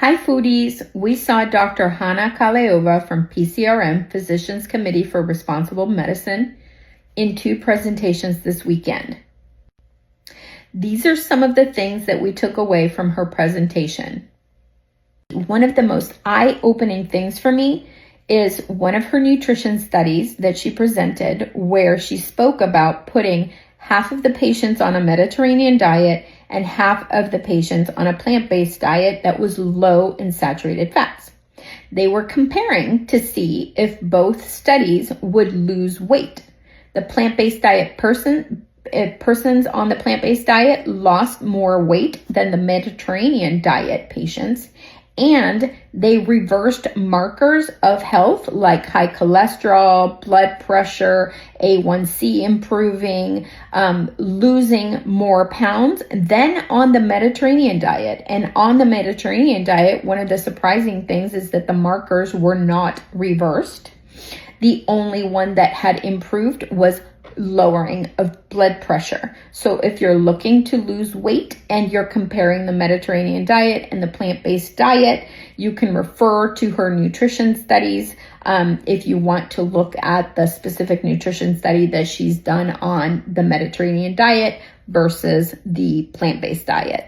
Hi foodies, we saw Dr. Hana Kahleova from PCRM, Physicians Committee for Responsible Medicine, in 2 presentations this weekend. These are some of the things that we took away from her presentation. One of the most eye-opening things for me is one of her nutrition studies that she presented, where she spoke about putting half of the patients on a Mediterranean diet and half of the patients on a plant-based diet that was low in saturated fats. They were comparing to see if both studies would lose weight. The plant-based diet persons on the plant-based diet lost more weight than the Mediterranean diet patients, and they reversed markers of health like high cholesterol, blood pressure, A1C improving, losing more pounds than on the Mediterranean diet. And on the Mediterranean diet, one of the surprising things is that the markers were not reversed. The only one that had improved was lowering of blood pressure. So if you're looking to lose weight and you're comparing the Mediterranean diet and the plant-based diet, you can refer to her nutrition studies if you want to look at the specific nutrition study that she's done on the Mediterranean diet versus the plant-based diet.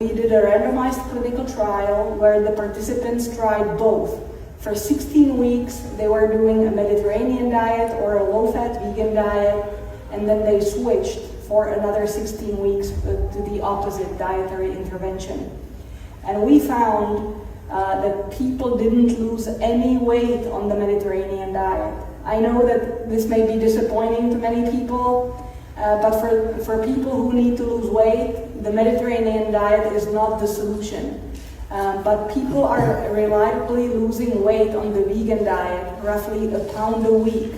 We did a randomized clinical trial where the participants tried both. For 16 weeks, they were doing a Mediterranean diet or a low-fat vegan diet, and then they switched for another 16 weeks to the opposite dietary intervention. And we found that people didn't lose any weight on the Mediterranean diet. I know that this may be disappointing to many people, but for people who need to lose weight, the Mediterranean diet is not the solution. But people are reliably losing weight on the vegan diet, roughly a pound a week.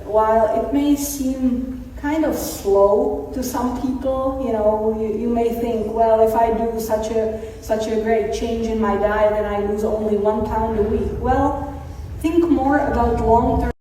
While it may seem kind of slow to some people, you may think, well, if I do such a great change in my diet and I lose only 1 pound a week. Well, think more about long-term